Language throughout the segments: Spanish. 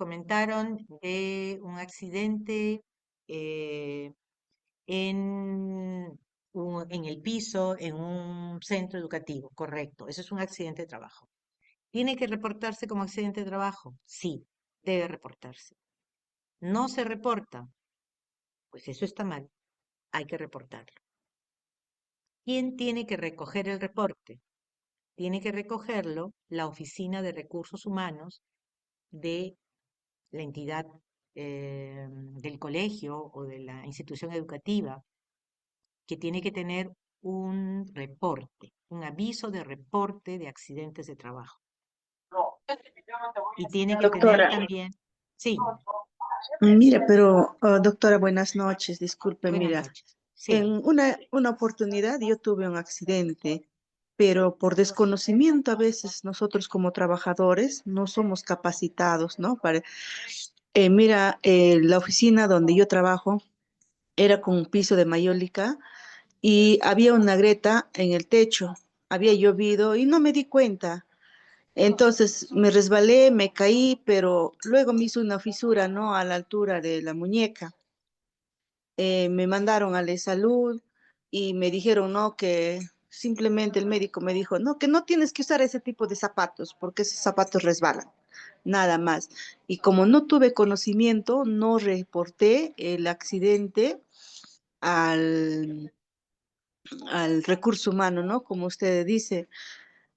comentaron de un accidente eh, en, en el piso, en un centro educativo, correcto. Eso es un accidente de trabajo. ¿Tiene que reportarse como accidente de trabajo? Sí, debe reportarse. ¿No se reporta? Pues eso está mal, hay que reportarlo. ¿Quién tiene que recoger el reporte? Tiene que recogerlo la Oficina de Recursos Humanos de la entidad del colegio o de la institución educativa, que tiene que tener un reporte, un aviso de reporte de accidentes de trabajo. Y tiene que tener Doctora, también, sí, mire, pero doctora, buenas noches. Disculpe, buenas mira, noches. en Sí, una oportunidad yo tuve un accidente, pero por desconocimiento a veces nosotros como trabajadores no somos capacitados, ¿no? Mira, la oficina donde yo trabajo era con un piso de mayólica y había una grieta en el techo. Había llovido y no me di cuenta. Entonces me resbalé, me caí, pero luego me hizo una fisura, ¿no? A la altura de la muñeca. Me mandaron a la salud y me dijeron, no, que simplemente el médico me dijo, no, que no tienes que usar ese tipo de zapatos porque esos zapatos resbalan, nada más. Y como no tuve conocimiento, no reporté el accidente al, al recurso humano, ¿no? Como usted dice.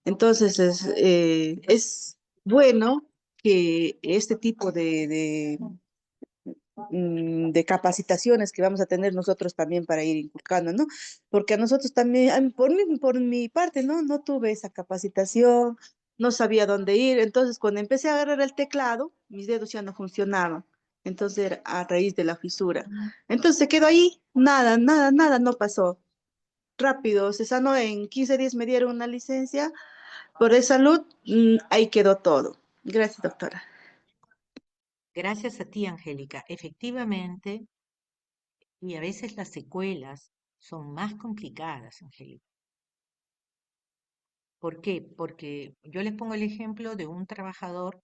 Entonces es bueno que este tipo de capacitaciones que vamos a tener nosotros también para ir inculcando, ¿no? Porque a nosotros también, por mi parte, ¿no? No tuve esa capacitación, no sabía dónde ir. Entonces, cuando empecé a agarrar el teclado, mis dedos ya no funcionaban. Entonces, era a raíz de la fisura. Entonces, se quedó ahí, nada, no pasó. Rápido, se sanó en 15 días, me dieron una licencia por salud, ahí quedó todo. Gracias, doctora. gracias a ti, Angélica. Efectivamente, y a veces las secuelas son más complicadas, Angélica. ¿Por qué? Porque yo les pongo el ejemplo de un trabajador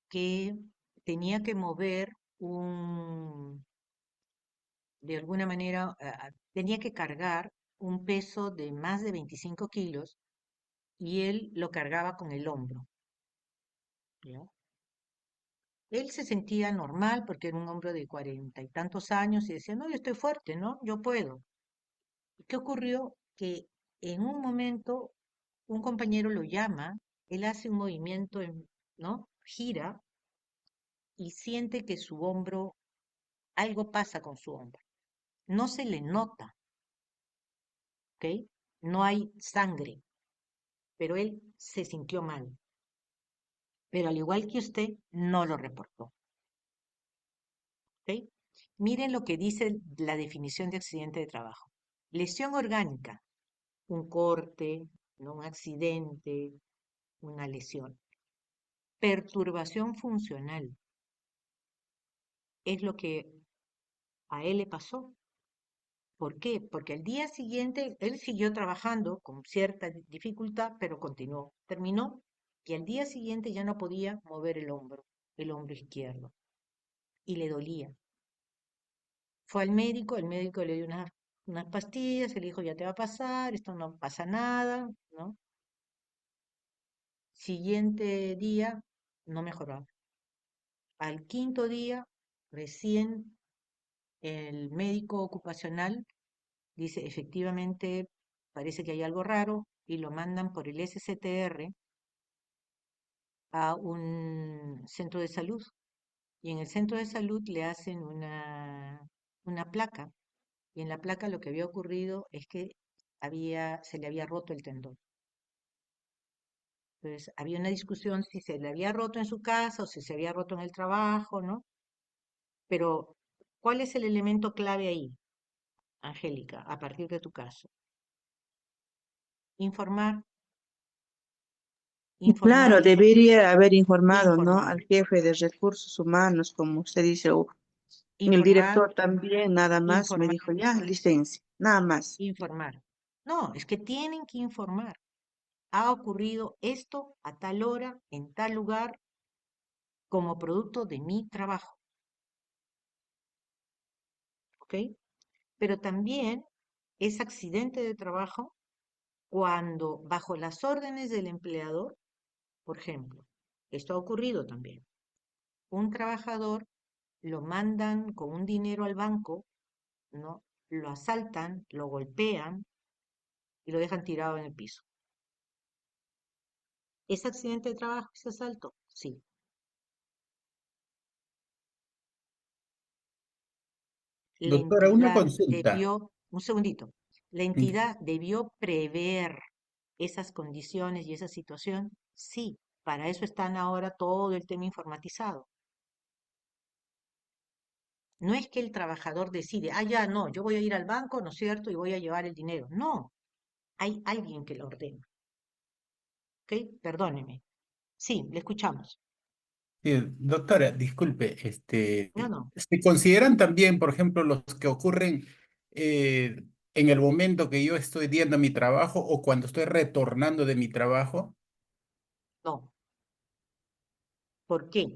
que tenía que mover un, de alguna manera, tenía que cargar un peso de más de 25 kilos y él lo cargaba con el hombro, ¿ya? Él se sentía normal porque era un hombre de 40 y tantos años y decía, no, yo estoy fuerte, ¿no? Yo puedo. ¿Y qué ocurrió? Que en un momento un compañero lo llama, él hace un movimiento, ¿no? Gira y siente que su hombro, algo pasa con su hombro. No se le nota, ¿ok? No hay sangre, pero él se sintió mal. Pero al igual que usted, no lo reportó, ¿ok? Miren lo que dice la definición de accidente de trabajo. Lesión orgánica, un corte, ¿no? Un accidente, una lesión. Perturbación funcional, es lo que a él le pasó. ¿Por qué? Porque al día siguiente él siguió trabajando con cierta dificultad, pero continuó, terminó y al día siguiente ya no podía mover el hombro izquierdo, y le dolía. Fue al médico, el médico le dio unas pastillas, le dijo, ya te va a pasar, esto no pasa nada, ¿no? Siguiente día, no mejoraba. Al quinto día, recién el médico ocupacional dice, efectivamente, parece que hay algo raro y lo mandan por el SCTR a un centro de salud. Y en el centro de salud le hacen una placa. Y en la placa lo que había ocurrido es que se le había roto el tendón. Entonces, había una discusión si se le había roto en su casa o si se había roto en el trabajo, ¿no? Pero, ¿cuál es el elemento clave ahí, Angélica, a partir de tu caso? Informar, Claro, informar, debería haber informado, ¿no? informar, Al jefe de recursos humanos, como usted dice, o el informar, director también, nada más, me informar, dijo, ya, licencia, nada más. informar. No, es que tienen que informar. Ha ocurrido esto a tal hora, en tal lugar, como producto de mi trabajo, ¿ok? Pero también es accidente de trabajo cuando bajo las órdenes del empleador, por ejemplo, esto ha ocurrido también, un trabajador lo mandan con un dinero al banco, ¿no? Lo asaltan, lo golpean y lo dejan tirado en el piso. ¿Es accidente de trabajo ese asalto? Sí. La Doctora, una entidad consulta. debió, un segundito, la entidad debió prever esas condiciones y esa situación. Sí, para eso están ahora todo el tema informatizado. No es que el trabajador decide, ah, ya no, yo voy a ir al banco, ¿no es cierto? Y voy a llevar el dinero. No, hay alguien que lo ordena. ¿Ok? Perdóneme. Sí, le escuchamos. Doctora, disculpe, No, no, ¿se consideran también, por ejemplo, los que ocurren en el momento que yo estoy yendo a mi trabajo o cuando estoy retornando de mi trabajo? no. ¿Por qué?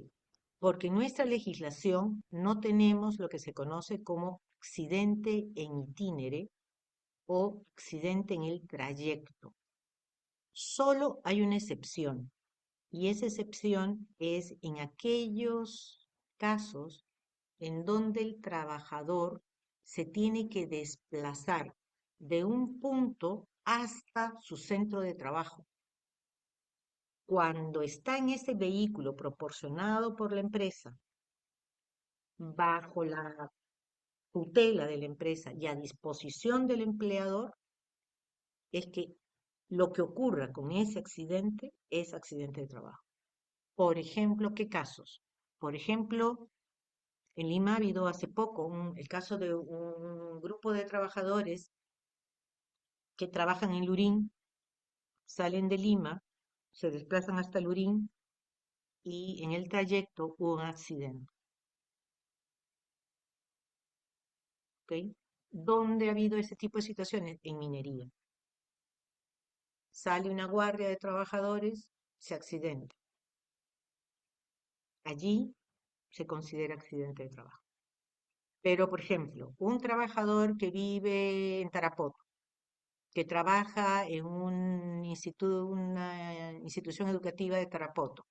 Porque en nuestra legislación no tenemos lo que se conoce como accidente en itinere o accidente en el trayecto. Solo hay una excepción, y esa excepción es en aquellos casos en donde el trabajador se tiene que desplazar de un punto hasta su centro de trabajo. Cuando está en ese vehículo proporcionado por la empresa, bajo la tutela de la empresa y a disposición del empleador, es que lo que ocurra con ese accidente es accidente de trabajo. Por ejemplo, ¿qué casos? Por ejemplo, en Lima ha habido hace poco el caso de un grupo de trabajadores que trabajan en Lurín, salen de Lima, se desplazan hasta Lurín y en el trayecto hubo un accidente. ¿Ok? ¿Dónde ha habido ese tipo de situaciones? En minería. Sale una guardia de trabajadores, se accidenta. Allí se considera accidente de trabajo. Pero, por ejemplo, un trabajador que vive en Tarapoto, que trabaja en una institución educativa de Tarapoto,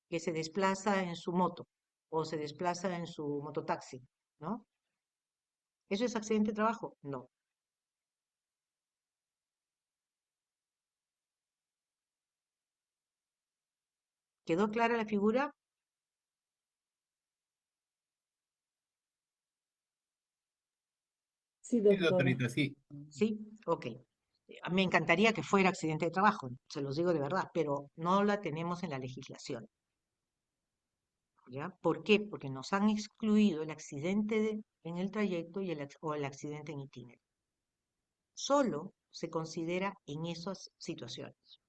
que se desplaza en su moto o se desplaza en su mototaxi, ¿no? ¿Eso es accidente de trabajo? No. ¿Quedó clara la figura? Sí, Sí, doctora. doctorita, sí. Sí, ok. Me encantaría que fuera accidente de trabajo, se los digo de verdad, pero no la tenemos en la legislación. ¿Ya? ¿Por qué? Porque nos han excluido el en el trayecto y o el accidente en itinerario. Solo se considera en esas situaciones.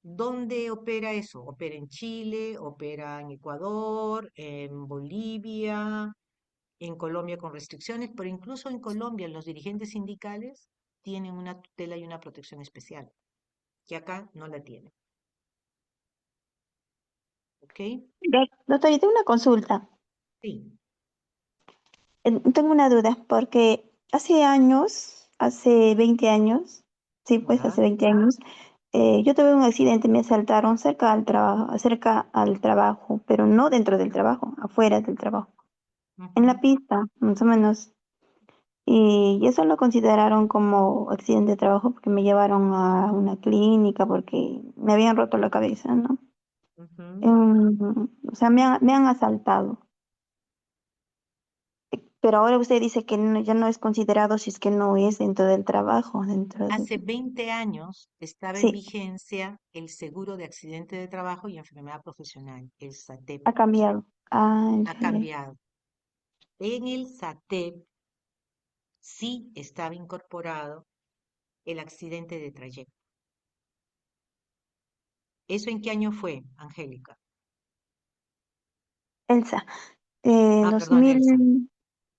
¿Dónde opera eso? Opera en Chile, opera en Ecuador, en Bolivia, en Colombia con restricciones, pero incluso en Colombia los dirigentes sindicales tienen una tutela y una protección especial, que acá no la tienen. ¿Ok? Doctor, yo tengo una consulta. Sí. Tengo una duda, porque hace 20 años, sí, pues ¿Ya? hace 20 años, yo tuve un accidente, me asaltaron cerca al trabajo, pero no dentro del trabajo, afuera del trabajo, en la Ujú. pista, más o menos. Y eso lo consideraron como accidente de trabajo porque me llevaron a una clínica porque me habían roto la cabeza, ¿no? Ujú. O sea, me han asaltado. Pero ahora usted dice que ya no es considerado si es que no es dentro del trabajo, Hace 20 años estaba en Sí, vigencia el seguro de accidente de trabajo y enfermedad profesional, el SATEP. ha cambiado. Ah, Ha ya, ya. cambiado. En el SATEP sí estaba incorporado el accidente de trayecto. ¿Eso en qué año fue, Angélica? Elsa, dos Perdón, Elsa. mil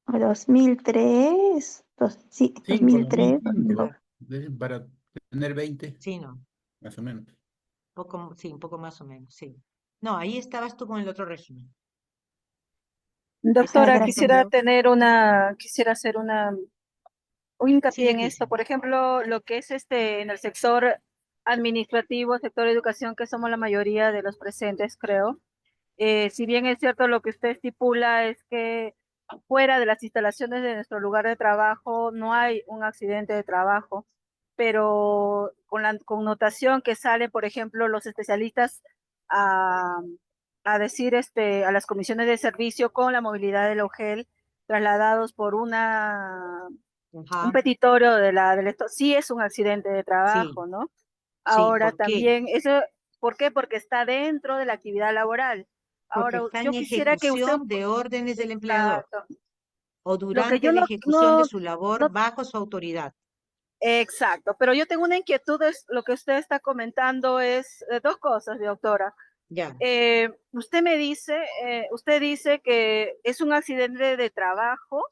2003, sí, Cinco, dos mil 2003, cinco, 2002. Ah, para tener 20, sí, no. más o menos. Sí, un poco más o menos, sí. No, ahí estabas tú con el otro régimen. Ese Ah, Doctora, régimen gracias. quisiera hacer un sí, hincapié en esto. Leticia. Por ejemplo, lo que es en el sector administrativo, sector educación, que somos la mayoría de los presentes, creo. Si bien es cierto lo que usted estipula es que fuera de las instalaciones de nuestro lugar de trabajo no hay un accidente de trabajo, pero con la connotación que sale, por ejemplo, los especialistas a, a decir a las comisiones de servicio con la movilidad del OGEL trasladados por un Ajá, petitorio del esto, sí es un accidente de sí, trabajo, ¿no? sí. Ahora ¿Por qué? también, eso, ¿por qué? Porque está dentro de la actividad laboral. Porque Ahora, está en yo quisiera que usted, ejecución de órdenes del empleador exacto, o lo que durante yo la no, ejecución de no, su labor no, bajo su autoridad. exacto, pero yo tengo una inquietud, es lo que usted está comentando es dos cosas, doctora. Ya. Usted dice que es un accidente de trabajo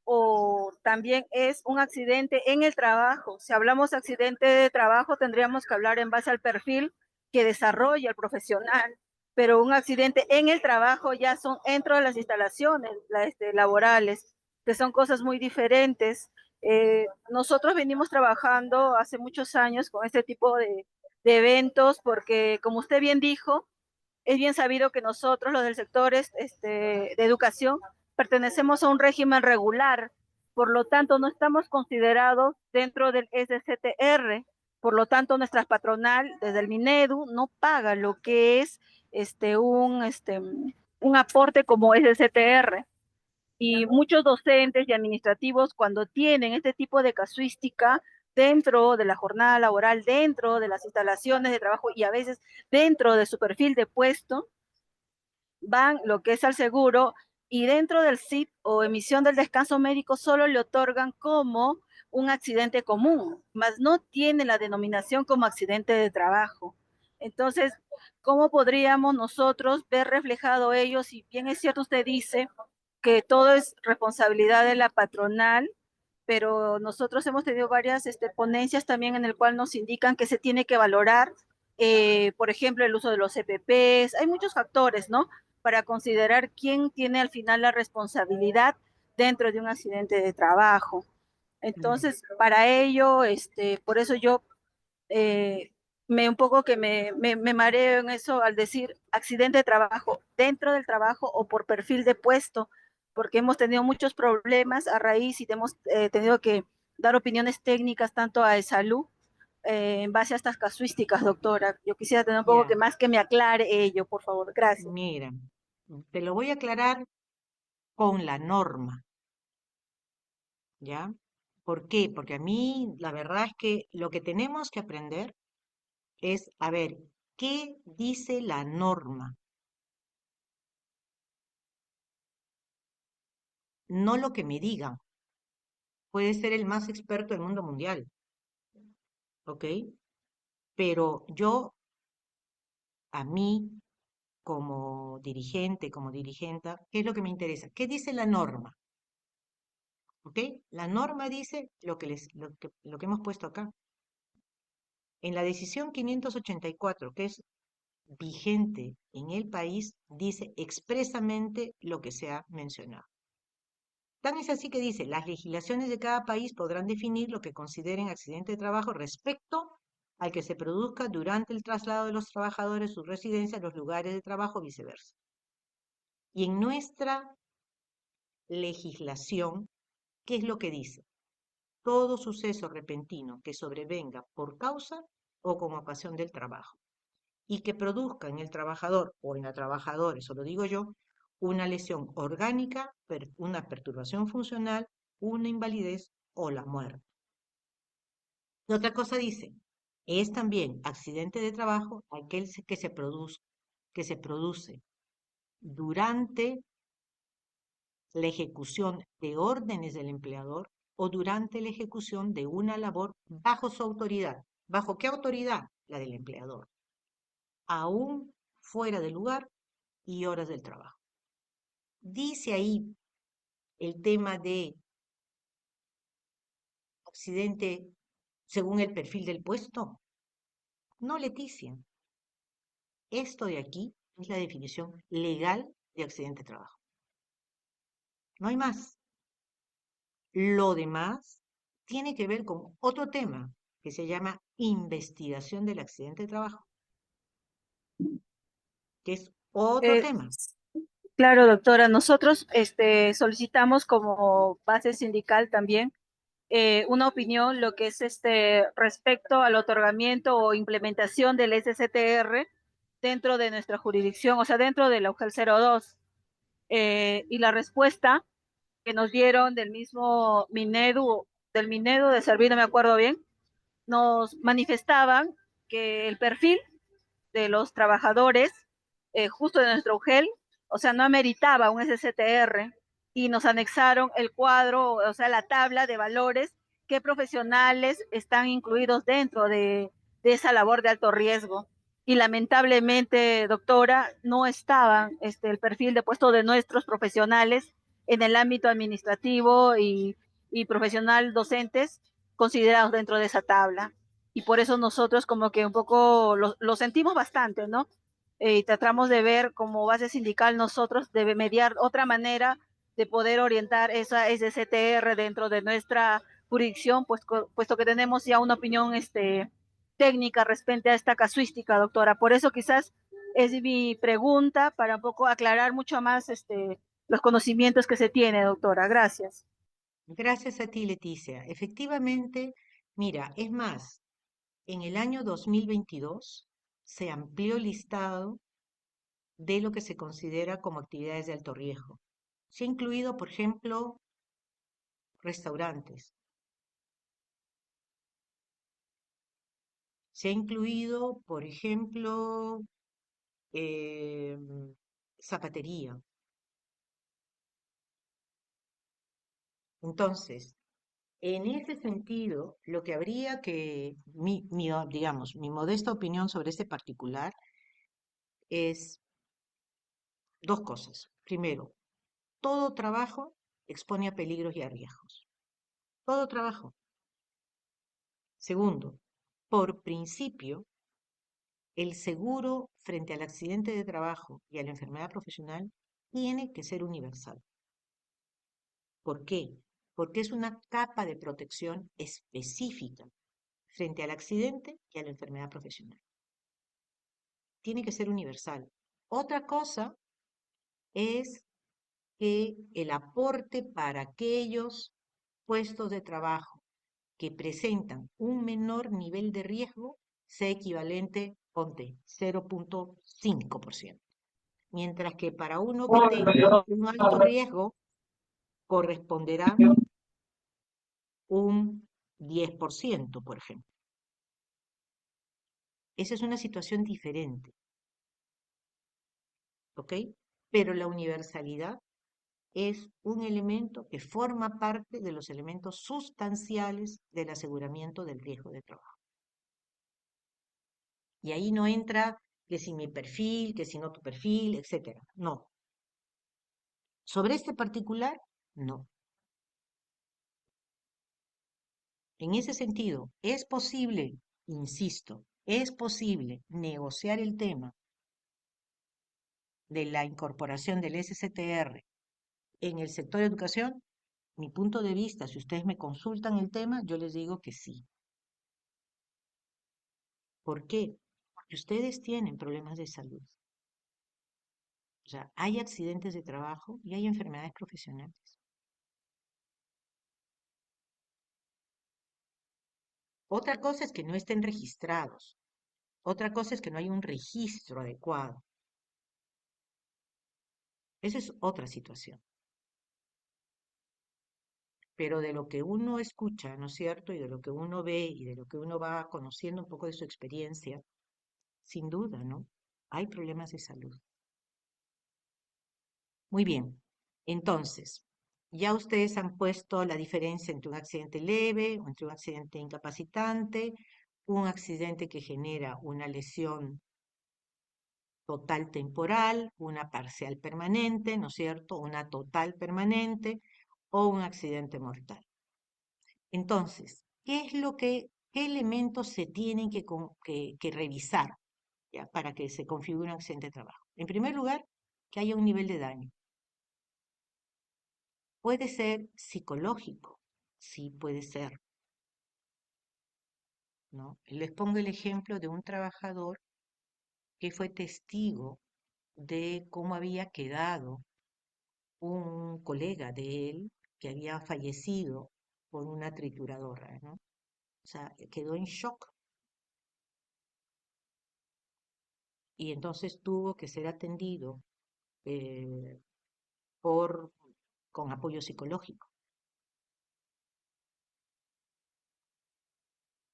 o también es un accidente en el trabajo. Si hablamos de accidente de trabajo, tendríamos que hablar en base al perfil que desarrolla el profesional, pero un accidente en el trabajo ya son dentro de las instalaciones laborales, que son cosas muy diferentes. Nosotros venimos trabajando hace muchos años con este tipo de eventos porque, como usted bien dijo, es bien sabido que nosotros, los del sector de educación, pertenecemos a un régimen regular, por lo tanto no estamos considerados dentro del SCTR, por lo tanto nuestra patronal desde el Minedu no paga lo que es este, un, este, un aporte como SCTR. Y muchos docentes y administrativos, cuando tienen este tipo de casuística dentro de la jornada laboral, dentro de las instalaciones de trabajo y a veces dentro de su perfil de puesto, van lo que es al seguro y dentro del SIT o emisión del descanso médico solo le otorgan como un accidente común, mas no tiene la denominación como accidente de trabajo. Entonces, ¿cómo podríamos nosotros ver reflejado ello? Si bien es cierto, usted dice que todo es responsabilidad de la patronal, pero nosotros hemos tenido varias ponencias también en el cual nos indican que se tiene que valorar, por ejemplo, el uso de los CPPs. Hay muchos factores, ¿no? Para considerar quién tiene al final la responsabilidad dentro de un accidente de trabajo. Mm. Entonces, para ello, por eso yo eh, un poco que me mareo en eso al decir accidente de trabajo dentro del trabajo o por perfil de puesto, porque hemos tenido muchos problemas a raíz y hemos tenido que dar opiniones técnicas tanto a salud en base a estas casuísticas, doctora. Yo quisiera tener un poco que Ya. más que me aclare ello, por favor. Gracias. Mira, te lo voy a aclarar con la norma, ¿ya? ¿Por qué? Porque a mí la verdad es que lo que tenemos que aprender es, a ver, ¿qué dice la norma? No lo que me digan. Puede ser el más experto del mundo mundial, ¿ok? Pero yo, a mí, como dirigente, como dirigenta, ¿qué es lo que me interesa? ¿Qué dice la norma? ¿Ok? La norma dice lo que hemos puesto acá. En la decisión 584, que es vigente en el país, dice expresamente lo que se ha mencionado. Tan es así que dice, las legislaciones de cada país podrán definir lo que consideren accidente de trabajo respecto al que se produzca durante el traslado de los trabajadores, su residencia, los lugares de trabajo, viceversa. Y en nuestra legislación, ¿qué es lo que dice? Todo suceso repentino que sobrevenga por causa o como ocasión del trabajo y que produzca en el trabajador o en la trabajadora, eso lo digo yo, una lesión orgánica, una perturbación funcional, una invalidez o la muerte. Y otra cosa dice, es también accidente de trabajo aquel que se produce durante la ejecución de órdenes del empleador o durante la ejecución de una labor bajo su autoridad. ¿Bajo qué autoridad? La del empleador. Aún fuera del lugar y horas del trabajo. Dice ahí el tema de accidente según el perfil del puesto. No, Leticia. Esto de aquí Es la definición legal de accidente de trabajo. No hay más. Lo demás tiene que ver con otro tema que se llama investigación del accidente de trabajo, que es otro Eh, tema. claro, doctora, nosotros solicitamos como base sindical también una opinión, lo que es respecto al otorgamiento o implementación del SCTR dentro de nuestra jurisdicción, o sea, dentro de la UGEL 02. Y la respuesta que nos dieron del mismo Minedu de Servir, no me acuerdo bien, nos manifestaban que el perfil de los trabajadores justo de nuestro UGEL, o sea, no ameritaba un SCTR y nos anexaron el cuadro, o sea, la tabla de valores qué profesionales están incluidos dentro de esa labor de alto riesgo. Y lamentablemente, doctora, no estaba el perfil de puesto de nuestros profesionales en el ámbito administrativo y profesional docentes considerados dentro de esa tabla. Y por eso nosotros como que un poco lo sentimos bastante, ¿no? Y tratamos de ver como base sindical nosotros de mediar otra manera de poder orientar esa SCTR dentro de nuestra jurisdicción, pues, puesto que tenemos ya una opinión técnica respecto a esta casuística, doctora. Por eso quizás es mi pregunta para un poco aclarar mucho más los conocimientos que se tiene, doctora. Gracias. Gracias a ti, Leticia. Efectivamente, mira, es más, en el año 2022 se amplió el listado de lo que se considera como actividades de alto riesgo. Se ha incluido, por ejemplo, restaurantes. Se ha incluido, por ejemplo, zapatería. Entonces, en ese sentido, lo que habría que, digamos, mi modesta opinión sobre este particular es dos cosas. Primero, todo trabajo expone a peligros y a riesgos. Todo trabajo. Segundo, por principio, el seguro frente al accidente de trabajo y a la enfermedad profesional tiene que ser universal. ¿Por qué? Porque es una capa de protección específica frente al accidente y a la enfermedad profesional. Tiene que ser universal. Otra cosa es que el aporte para aquellos puestos de trabajo que presentan un menor nivel de riesgo sea equivalente, ponte, 0,5%. Mientras que para uno que tenga un alto riesgo corresponderá un 10%, por ejemplo. Esa es una situación diferente, ¿ok? Pero la universalidad es un elemento que forma parte de los elementos sustanciales del aseguramiento del riesgo de trabajo. Y ahí no entra que si mi perfil, que si no tu perfil, etcétera. No. Sobre este particular, no. En ese sentido, es posible, insisto, es posible negociar el tema de la incorporación del SCTR en el sector de educación. Mi punto de vista, si ustedes me consultan el tema, yo les digo que sí. ¿Por qué? Porque ustedes tienen problemas de salud. O sea, hay accidentes de trabajo y hay enfermedades profesionales. Otra cosa es que no estén registrados. Otra cosa es que no hay un registro adecuado. Esa es otra situación. Pero de lo que uno escucha, ¿no es cierto? Y de lo que uno ve y de lo que uno va conociendo un poco de su experiencia, sin duda, ¿no? Hay problemas de salud. Muy bien. Entonces, ya ustedes han puesto la diferencia entre un accidente leve, o entre un accidente incapacitante, un accidente que genera una lesión total temporal, una parcial permanente, ¿no es cierto? Una total permanente o un accidente mortal. Entonces, qué elementos se tienen que revisar, ¿ya? Para que se configure un accidente de trabajo? En primer lugar, que haya un nivel de daño. Puede ser psicológico, sí puede ser, ¿no? Les pongo el ejemplo de un trabajador que fue testigo de cómo había quedado un colega de él que había fallecido por una trituradora, ¿no? O sea, quedó en shock y entonces tuvo que ser atendido eh, por, con apoyo psicológico.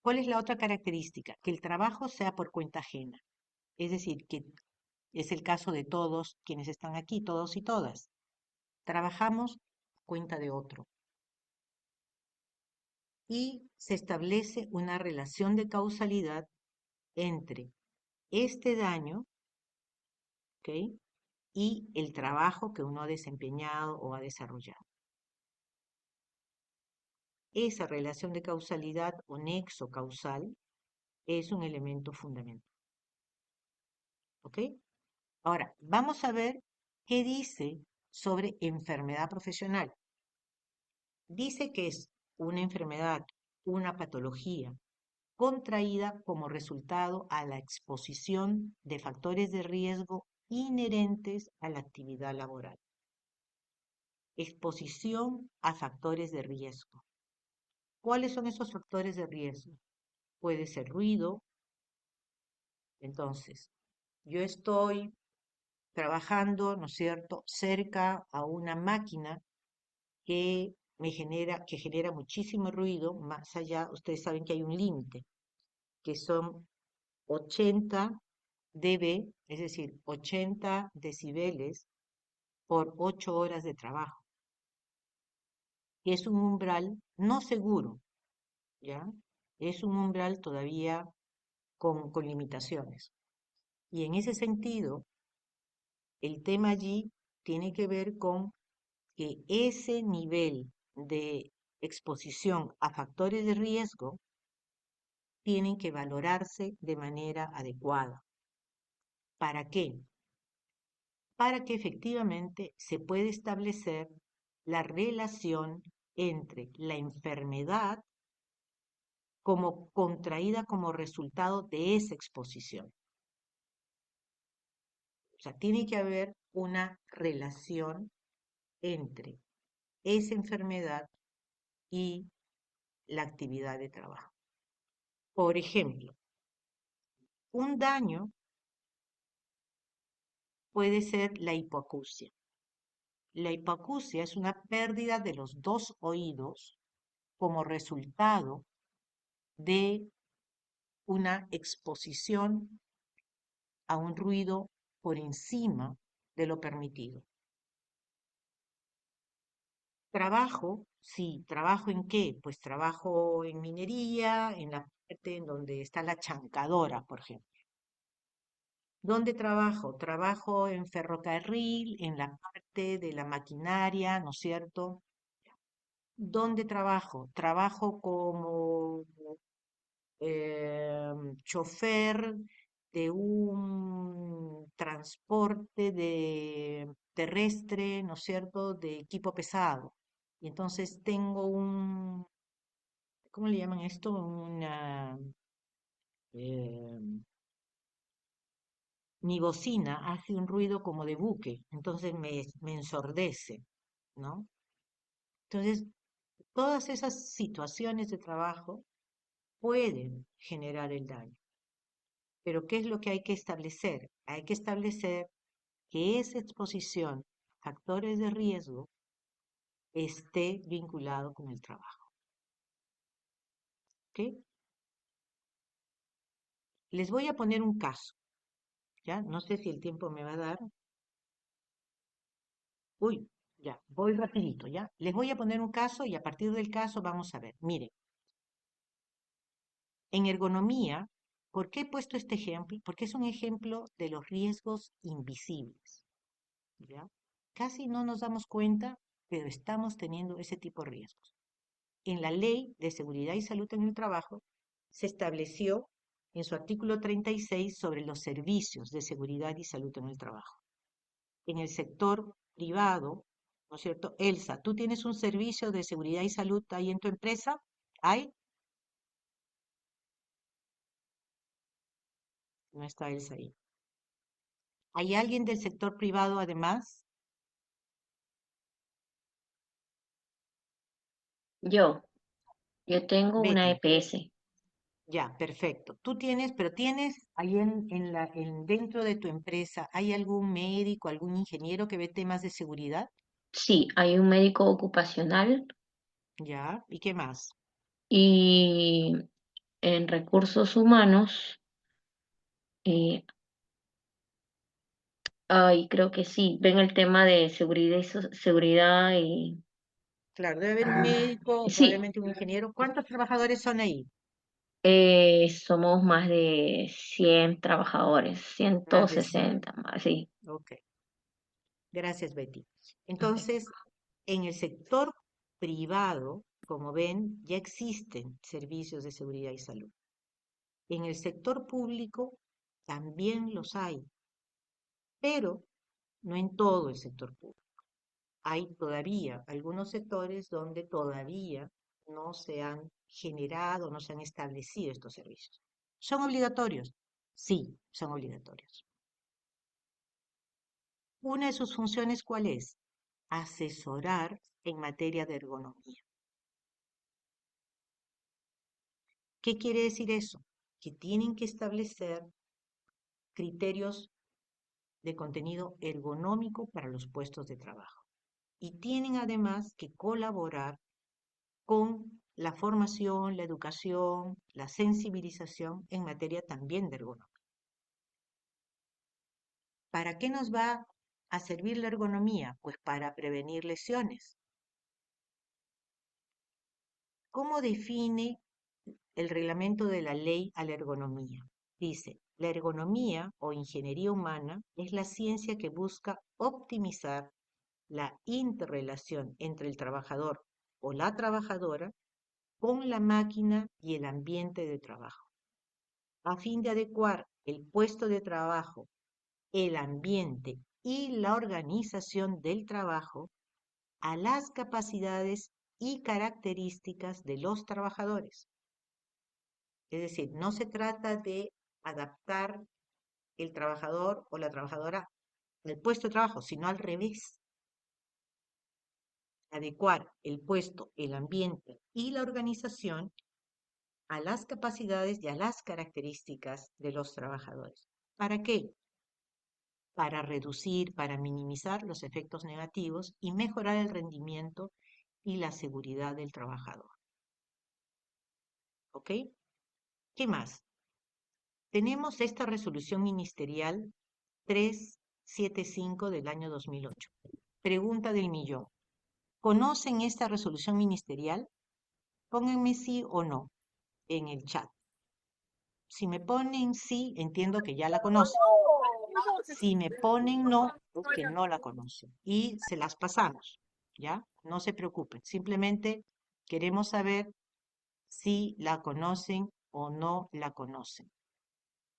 ¿Cuál es la otra característica? Que el trabajo sea por cuenta ajena. Es decir, que es el caso de todos quienes están aquí, todos y todas. Trabajamos por cuenta de otro. Y se establece una relación de causalidad entre este daño, ¿ok? Y el trabajo que uno ha desempeñado o ha desarrollado. Esa relación de causalidad o nexo causal es un elemento fundamental. ¿Ok? Ahora, vamos a ver qué dice sobre enfermedad profesional. Dice que es una enfermedad, una patología contraída como resultado a la exposición de factores de riesgo inherentes a la actividad laboral. Exposición a factores de riesgo. ¿Cuáles son esos factores de riesgo? Puede ser ruido. Entonces, yo estoy trabajando, ¿no es cierto?, cerca a una máquina que genera muchísimo ruido, más allá, ustedes saben que hay un límite, que son 80 dB, es decir, 80 decibeles por 8 horas de trabajo, que es un umbral no seguro, ¿ya? Es un umbral todavía con limitaciones. Y en ese sentido, el tema allí tiene que ver con que ese nivel de exposición a factores de riesgo tienen que valorarse de manera adecuada. ¿Para qué? Para que efectivamente se pueda establecer la relación entre la enfermedad como contraída como resultado de esa exposición. O sea, tiene que haber una relación entre esa enfermedad y la actividad de trabajo. Por ejemplo, un daño puede ser la hipoacusia. La hipoacusia es una pérdida de los dos oídos como resultado de una exposición a un ruido por encima de lo permitido. Trabajo, sí, ¿trabajo en qué? Pues trabajo en minería, en la parte en donde está la chancadora, por ejemplo. ¿Dónde trabajo? Trabajo en ferrocarril, en la parte de la maquinaria, ¿no es cierto? ¿Dónde trabajo? Trabajo como chofer de un transporte terrestre, ¿no es cierto?, de equipo pesado. Y entonces tengo ¿cómo le llaman esto? Eh, Mi bocina hace un ruido como de buque, entonces me ensordece, ¿no? Entonces, todas esas situaciones de trabajo pueden generar el daño. Pero ¿qué es lo que hay que establecer? Hay que establecer que esa exposición a factores de riesgo esté vinculado con el trabajo. ¿Ok? Les voy a poner un caso, ¿ya? No sé si el tiempo me va a dar. Uy, ya, voy rapidito, ¿ya? Les voy a poner un caso y a partir del caso vamos a ver. Miren, en ergonomía, ¿por qué he puesto este ejemplo? Porque es un ejemplo de los riesgos invisibles, ¿ya? Casi no nos damos cuenta, pero estamos teniendo ese tipo de riesgos. En la Ley de Seguridad y Salud en el Trabajo se estableció en su artículo 36 sobre los servicios de seguridad y salud en el trabajo. En el sector privado, ¿no es cierto? Elsa, ¿tú tienes un servicio de seguridad y salud ahí en tu empresa? ¿Hay? No está Elsa ahí. ¿Hay alguien del sector privado además? Yo, yo tengo una Betty. EPS. Ya, perfecto. Tú tienes, pero tienes ahí dentro de tu empresa, ¿hay algún médico, algún ingeniero que ve temas de seguridad? Sí, hay un médico ocupacional Ya, ¿y qué más? y en recursos humanos, eh, ay, creo que sí, ven el tema de seguridad seguridad y Claro, debe haber un médico, sí, probablemente un ingeniero. ¿Cuántos trabajadores son ahí? somos más de 100 trabajadores, Más de 100. 160 más, sí. Ok, gracias, Betty. Ok. Entonces, en el sector privado, como ven, ya existen servicios de seguridad y salud. En el sector público también los hay, pero no en todo el sector público. Hay todavía algunos sectores donde todavía no se han generado, no se han establecido estos servicios. ¿Son obligatorios? Sí, son obligatorios. Una de sus funciones, ¿cuál es? Asesorar en materia de ergonomía. ¿Qué quiere decir eso? Que tienen que establecer criterios de contenido ergonómico para los puestos de trabajo. Y tienen además que colaborar con la formación, la educación, la sensibilización en materia también de ergonomía. ¿Para qué nos va a servir la ergonomía? Pues para prevenir lesiones. ¿Cómo define el reglamento de la ley a la ergonomía? Dice, la ergonomía o ingeniería humana es la ciencia que busca optimizar la interrelación entre el trabajador o la trabajadora con la máquina y el ambiente de trabajo, a fin de adecuar el puesto de trabajo, el ambiente y la organización del trabajo a las capacidades y características de los trabajadores. Es decir, no se trata de adaptar el trabajador o la trabajadora al puesto de trabajo, sino al revés. Adecuar el puesto, el ambiente y la organización a las capacidades y a las características de los trabajadores. ¿Para qué? Para reducir, para minimizar los efectos negativos y mejorar el rendimiento y la seguridad del trabajador. ¿Ok? ¿Qué más? Tenemos esta resolución ministerial 375 del año 2008. Pregunta del millón. ¿Conocen esta resolución ministerial? Pónganme sí o no en el chat. Si me ponen sí, entiendo que ya la conocen. Si me ponen no, es que no la conocen. Y se las pasamos, ¿ya? No se preocupen. Simplemente queremos saber si la conocen o no la conocen,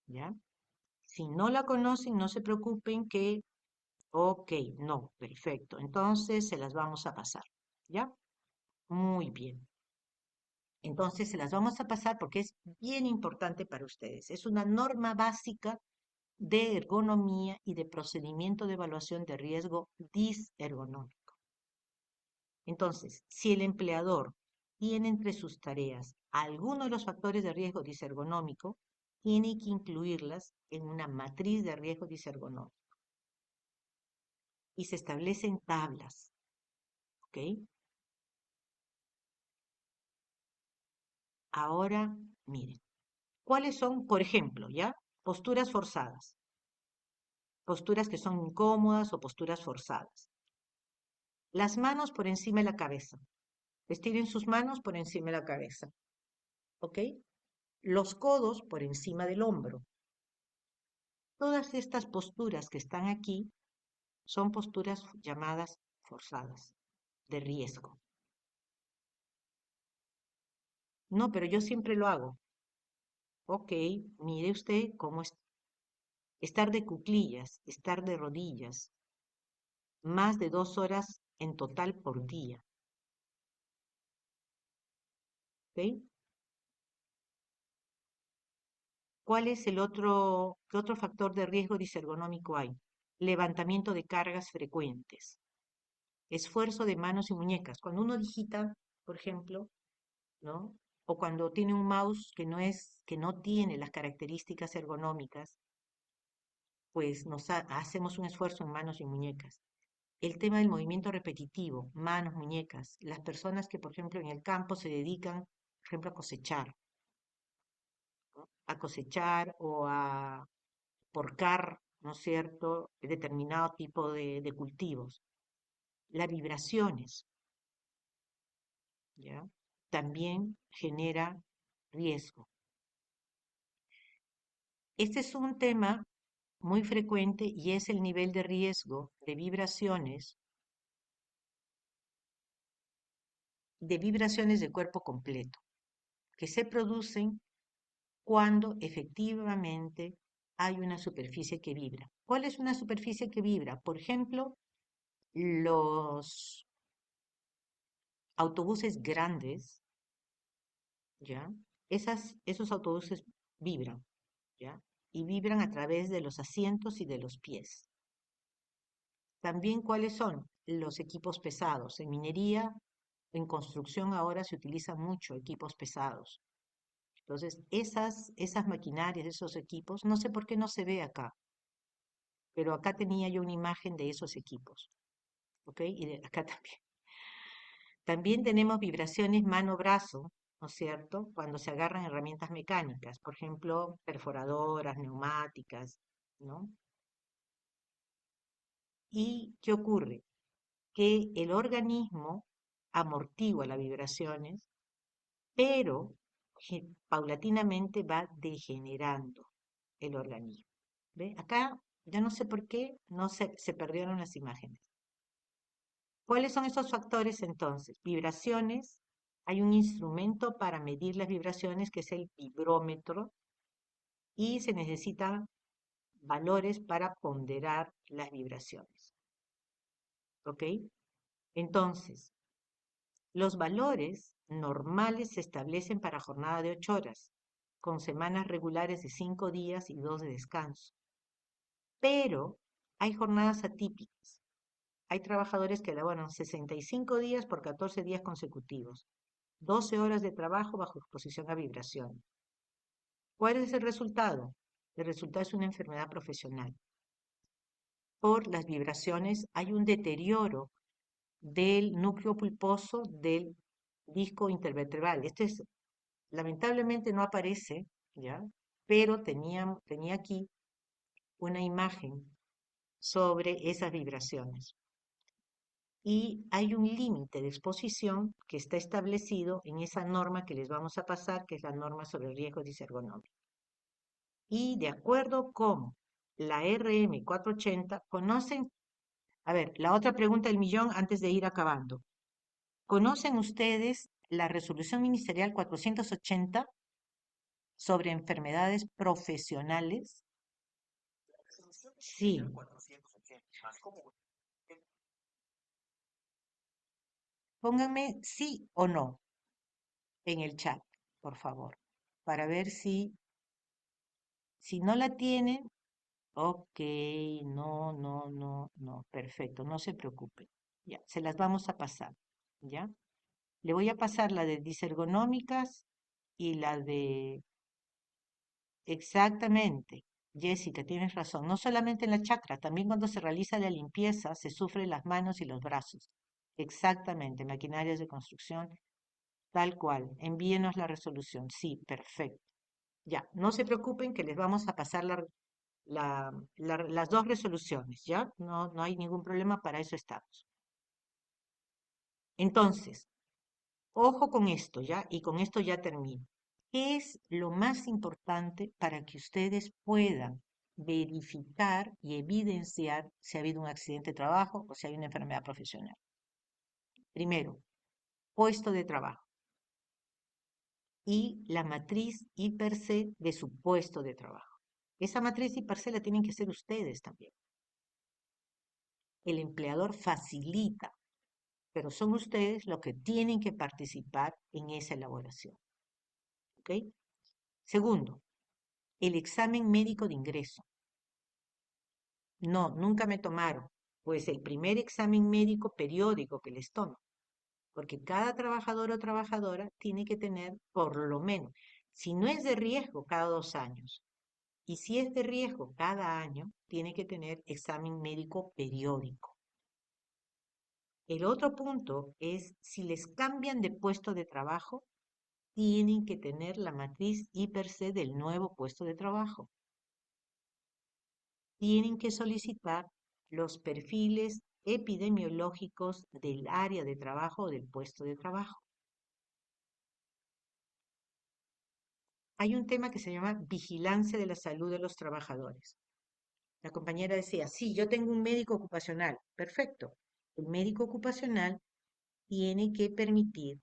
¿ya? Si no la conocen, no se preocupen que, ok, no, perfecto. Entonces se las vamos a pasar, ¿ya? Muy bien. Entonces se las vamos a pasar porque es bien importante para ustedes. Es una norma básica de ergonomía y de procedimiento de evaluación de riesgo disergonómico. Entonces, si el empleador tiene entre sus tareas alguno de los factores de riesgo disergonómico, tiene que incluirlas en una matriz de riesgo disergonómico. Y se establecen tablas, ¿ok? Ahora, miren, ¿cuáles son, por ejemplo, ya? Posturas forzadas, posturas que son incómodas o posturas forzadas. Las manos por encima de la cabeza. Estiren sus manos por encima de la cabeza, ¿ok? Los codos por encima del hombro. Todas estas posturas que están aquí son posturas llamadas forzadas, de riesgo. No, pero yo siempre lo hago. Ok, mire usted cómo es estar de cuclillas, estar de rodillas, más de 2 horas en total por día. ¿Ok? ¿Cuál es qué otro factor de riesgo disergonómico hay? Levantamiento de cargas frecuentes, esfuerzo de manos y muñecas. Cuando uno digita, por ejemplo, ¿no? O cuando tiene un mouse que no tiene las características ergonómicas, pues hacemos un esfuerzo en manos y muñecas. El tema del movimiento repetitivo, manos, muñecas. Las personas que, por ejemplo, en el campo se dedican, por ejemplo, a cosechar, ¿no? A cosechar o a porcar, ¿no es cierto?, determinado tipo de cultivos. Las vibraciones, ¿ya? También genera riesgo. Este es un tema muy frecuente y es el nivel de riesgo de vibraciones de cuerpo completo, que se producen cuando efectivamente hay una superficie que vibra. ¿Cuál es una superficie que vibra? Por ejemplo, los autobuses grandes, ¿ya? Esos autobuses vibran, ¿ya? Y vibran a través de los asientos y de los pies. También, ¿cuáles son? Los equipos pesados. En minería, en construcción ahora se utilizan mucho equipos pesados. Entonces, esas maquinarias, esos equipos, no sé por qué no se ve acá, pero acá tenía yo una imagen de esos equipos, ¿ok? Y de acá también. También tenemos vibraciones mano-brazo, ¿no es cierto? Cuando se agarran herramientas mecánicas, por ejemplo, perforadoras, neumáticas, ¿no? ¿Y qué ocurre? Que el organismo amortigua las vibraciones, pero paulatinamente va degenerando el organismo. ¿Ve? Acá ya no sé por qué no se perdieron las imágenes. ¿Cuáles son esos factores entonces? Vibraciones. Hay un instrumento para medir las vibraciones que es el vibrómetro y se necesitan valores para ponderar las vibraciones. ¿Ok? Entonces, los valores normales se establecen para jornada de 8 horas, con semanas regulares de 5 días y 2 de descanso. Pero hay jornadas atípicas. Hay trabajadores que laboran 65 días por 14 días consecutivos, 12 horas de trabajo bajo exposición a vibración. ¿Cuál es el resultado? El resultado es una enfermedad profesional. Por las vibraciones hay un deterioro del núcleo pulposo del disco intervertebral. Lamentablemente no aparece, ¿ya? Pero tenía aquí una imagen sobre esas vibraciones. Y hay un límite de exposición que está establecido en esa norma que les vamos a pasar, que es la norma sobre el riesgo disergonómico. Y de acuerdo con la RM 480, a ver, la otra pregunta del millón antes de ir acabando. ¿Conocen ustedes la resolución ministerial 480 sobre enfermedades profesionales? Sí. Pónganme sí o no en el chat, por favor, para ver si no la tienen. Ok, no, no, no, no, perfecto, no se preocupen. Ya, se las vamos a pasar, ¿ya? Le voy a pasar la de disergonómicas y la de... Exactamente, Jessica, tienes razón. No solamente en la chacra, también cuando se realiza la limpieza se sufren las manos y los brazos. Exactamente, maquinarias de construcción, tal cual. Envíenos la resolución. Sí, perfecto. Ya, no se preocupen que les vamos a pasar las dos resoluciones, ¿ya? No, no hay ningún problema, para eso estamos. Entonces, ojo con esto, ¿ya? Y con esto ya termino. ¿Qué es lo más importante para que ustedes puedan verificar y evidenciar si ha habido un accidente de trabajo o si hay una enfermedad profesional? Primero, puesto de trabajo. y la matriz I per se de su puesto de trabajo. Esa matriz I per se la tienen que hacer ustedes también. El empleador facilita, pero son ustedes los que tienen que participar en esa elaboración. ¿Ok? Segundo, el examen médico de ingreso. No, nunca me tomaron, pues el primer examen médico periódico que les tomo, porque cada trabajador o trabajadora tiene que tener por lo menos, si no es de riesgo, cada 2 años, y si es de riesgo cada año, tiene que tener examen médico periódico. El otro punto es, si les cambian de puesto de trabajo, tienen que tener la matriz I per se del nuevo puesto de trabajo. Tienen que solicitar los perfiles epidemiológicos del área de trabajo o del puesto de trabajo. Hay un tema que se llama vigilancia de la salud de los trabajadores. La compañera decía, sí, yo tengo un médico ocupacional. Perfecto. El médico ocupacional tiene que permitir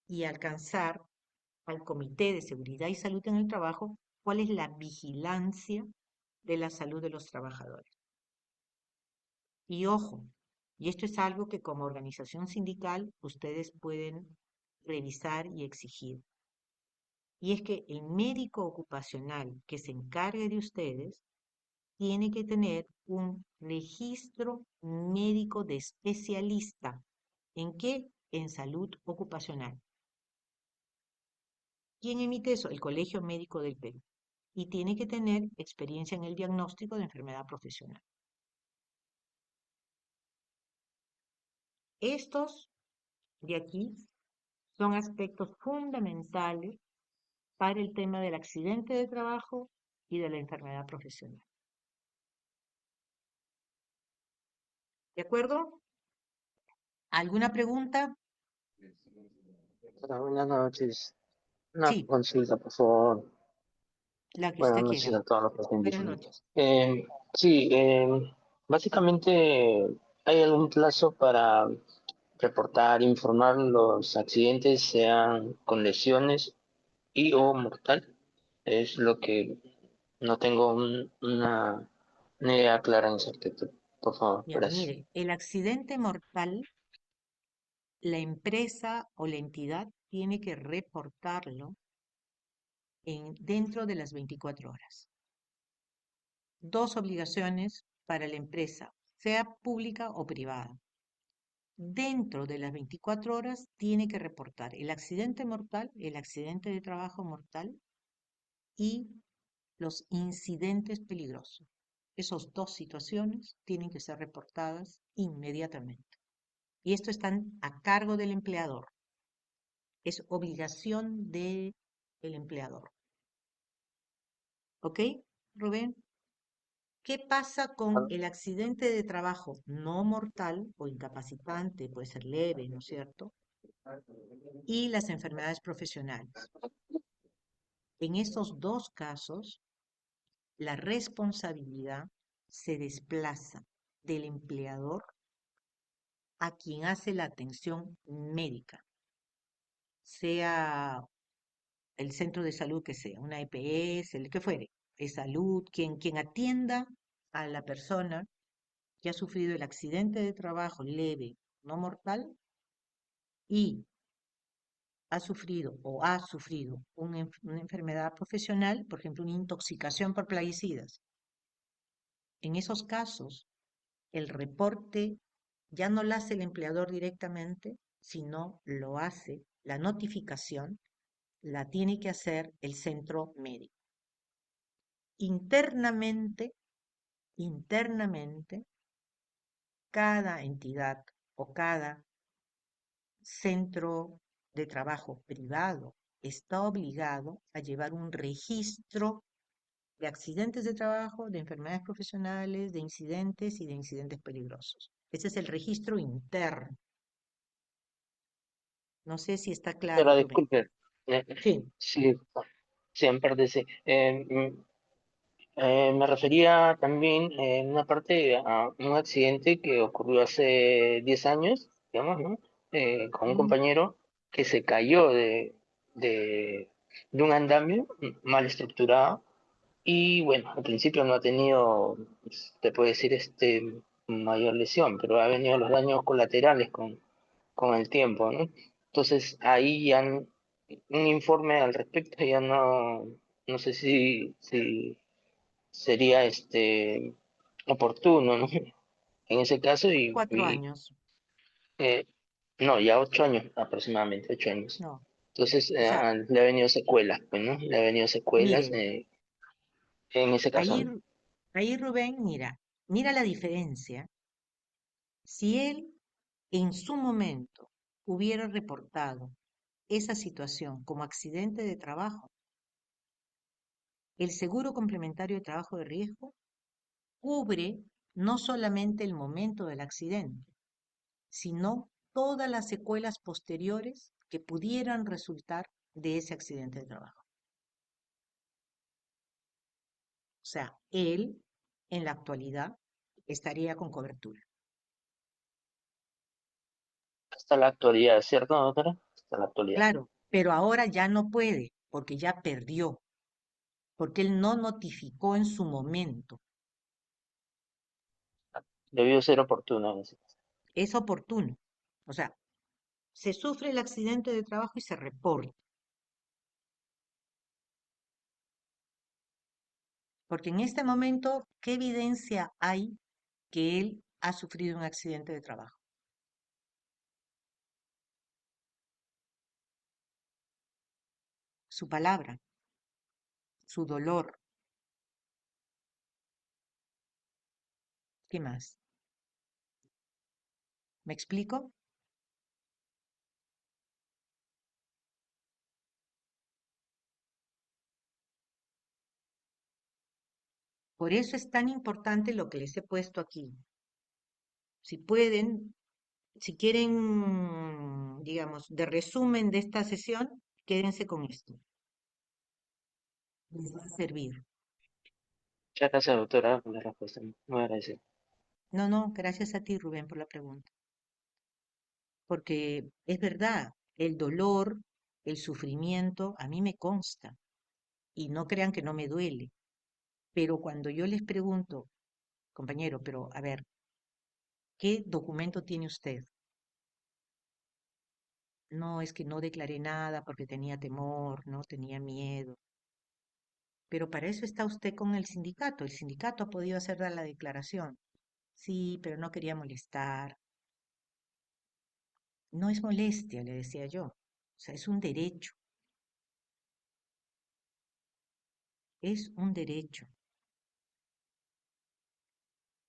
y alcanzar al Comité de Seguridad y Salud en el Trabajo cuál es la vigilancia de la salud de los trabajadores. Y ojo, y esto es algo que como organización sindical ustedes pueden revisar y exigir. Y es que el médico ocupacional que se encargue de ustedes tiene que tener un registro médico de especialista. ¿En qué? En salud ocupacional. ¿Quién emite eso? El Colegio Médico del Perú. Y tiene que tener experiencia en el diagnóstico de enfermedad profesional. Estos de aquí son aspectos fundamentales para el tema del accidente de trabajo y de la enfermedad profesional. ¿De acuerdo? ¿Alguna pregunta? Hola, buenas noches. Una Sí, consulta, por favor. la que Buenas usted quiera. noches a todos los Buenas presentes. noches. Sí, básicamente, ¿hay algún plazo para reportar, informar los accidentes, sean con lesiones y o mortal? Es lo que no tengo una idea clara en ese aspecto. Por favor, Ya, gracias. mire, el accidente mortal, la empresa o la entidad tiene que reportarlo dentro de las 24 horas. Dos obligaciones para la empresa, sea pública o privada. Dentro de las 24 horas tiene que reportar el accidente mortal, el accidente de trabajo mortal y los incidentes peligrosos. Esas dos situaciones tienen que ser reportadas inmediatamente. Y esto está a cargo del empleador. Es obligación del empleador. ¿Ok, Rubén? ¿Qué pasa con el accidente de trabajo no mortal o incapacitante? Puede ser leve, ¿no es cierto? Y las enfermedades profesionales. En esos dos casos, la responsabilidad se desplaza del empleador a quien hace la atención médica, sea el centro de salud que sea, una EPS, el que fuere, de salud, quien atienda a la persona que ha sufrido el accidente de trabajo leve, no mortal, y ha sufrido una enfermedad profesional, por ejemplo, una intoxicación por plaguicidas. En esos casos, el reporte ya no lo hace el empleador directamente, sino lo hace, la notificación la tiene que hacer el centro médico. Internamente, cada entidad o cada centro de trabajo privado está obligado a llevar un registro de accidentes de trabajo, de enfermedades profesionales, de incidentes y de incidentes peligrosos. Ese es el registro interno. No sé si está claro, Pero Rubén. disculpe, Sí. sí, sí, en parte sí. Me refería también en una parte a un accidente que ocurrió hace 10 años, digamos, ¿no? Con un Mm, compañero que se cayó de, de un andamio mal estructurado. Y bueno, al principio no ha tenido, pues, te puedo decir, mayor lesión, pero ha venido los daños colaterales con el tiempo, ¿no? Entonces ahí ya un informe al respecto ya no sé si sería oportuno, ¿no? En ese caso, Cuatro años, eh, no, ya 8 años aproximadamente, 8 años. no. Entonces O sea, le ha venido secuelas, pues, ¿no? Le ha venido secuelas mire, en ese caso, ahí, ¿no? ahí Rubén, mira la diferencia. Si él en su momento hubiera reportado esa situación como accidente de trabajo, el seguro complementario de trabajo de riesgo cubre no solamente el momento del accidente, sino todas las secuelas posteriores que pudieran resultar de ese accidente de trabajo. O sea, él en la actualidad estaría con cobertura. Hasta la actualidad, ¿cierto, doctora? Hasta la actualidad. Claro, pero ahora ya no puede porque ya perdió, porque él no notificó en su momento. Debió ser oportuno en ese caso. Es oportuno. O sea, se sufre el accidente de trabajo y se reporta. Porque en este momento, ¿qué evidencia hay que él ha sufrido un accidente de trabajo? Su palabra, su dolor. ¿Qué más? ¿Me explico? Por eso es tan importante lo que les he puesto aquí. Si pueden, si quieren, digamos, de resumen de esta sesión, quédense con esto. Les va a servir. Muchas gracias, doctora, por la respuesta. Muy agradecido. No, no, gracias a ti, Rubén, por la pregunta. Porque es verdad, el dolor, el sufrimiento, a mí me consta. Y no crean que no me duele. Pero cuando yo les pregunto, compañero, pero a ver, ¿qué documento tiene usted? No, es que no declaré nada porque tenía temor, no tenía miedo. Pero para eso está usted con el sindicato. El sindicato ha podido hacer la declaración. Sí, pero no quería molestar. No es molestia, le decía yo. O sea, es un derecho. Es un derecho.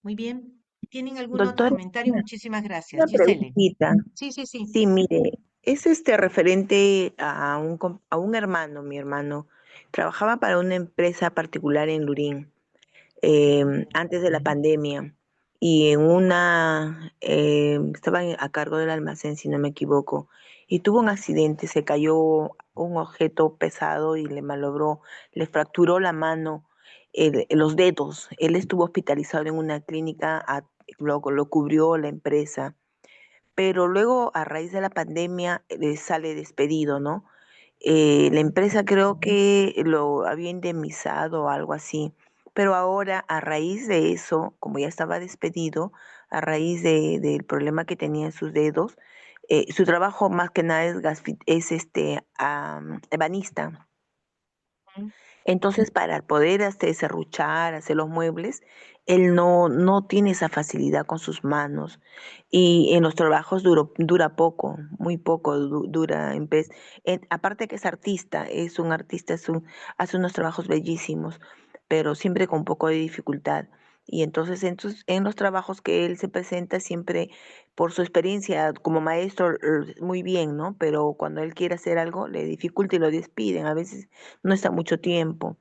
Muy bien. ¿Tienen algún otro Doctora, comentario? Muchísimas gracias. una Gisele. preguntita. Sí, sí, sí. Sí, mire, es referente a a un hermano, mi hermano. Trabajaba para una empresa particular en Lurín, antes de la pandemia, y estaba a cargo del almacén, si no me equivoco, y tuvo un accidente, se cayó un objeto pesado y le malogró, le fracturó la mano, los dedos. Él estuvo hospitalizado en una clínica, lo cubrió la empresa, pero luego a raíz de la pandemia sale despedido, ¿no? La empresa creo que lo había indemnizado o algo así, pero ahora a raíz de eso, como ya estaba despedido, a raíz del problema que tenía en sus dedos, su trabajo más que nada es ebanista. Mm. Entonces, para poder serruchar, hacer los muebles, él no tiene esa facilidad con sus manos. Y en los trabajos dura poco, muy poco dura. Aparte que es artista, hace unos trabajos bellísimos, pero siempre con un poco de dificultad. Y entonces en los trabajos que él se presenta, siempre por su experiencia como maestro, muy bien, ¿no? Pero cuando él quiere hacer algo, le dificulta y lo despiden. A veces no está mucho tiempo.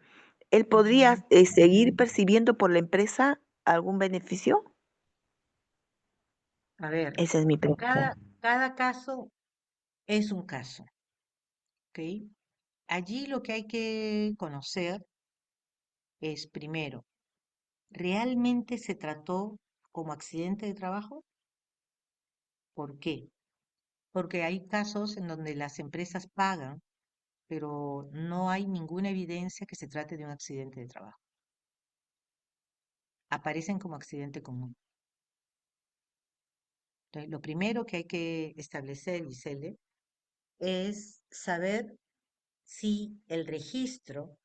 ¿Él podría seguir percibiendo por la empresa algún beneficio? A ver, Esa es mi pregunta. cada caso es un caso, ¿ok? Allí lo que hay que conocer es, primero, ¿realmente se trató como accidente de trabajo? ¿Por qué? Porque hay casos en donde las empresas pagan pero no hay ninguna evidencia que se trate de un accidente de trabajo. Aparecen como accidente común. Entonces, lo primero que hay que establecer, Gisele, es saber si el registro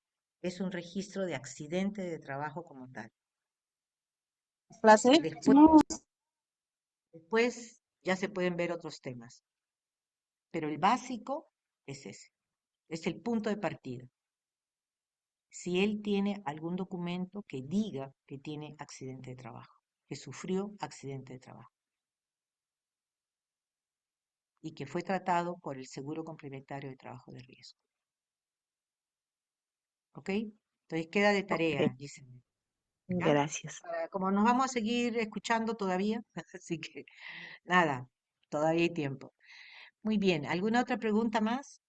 es un registro de accidente de trabajo como tal. Clase. Después, después ya se pueden ver otros temas, pero el básico es ese, es el punto de partida. Si él tiene algún documento que diga que tiene accidente de trabajo, que sufrió accidente de trabajo y que fue tratado por el seguro complementario de trabajo de riesgo. ¿Ok? Entonces queda de Ok, tarea, Giselle. ¿Ya? gracias. Como nos vamos a seguir escuchando todavía, así que nada, todavía hay tiempo. Muy bien, ¿alguna otra pregunta más?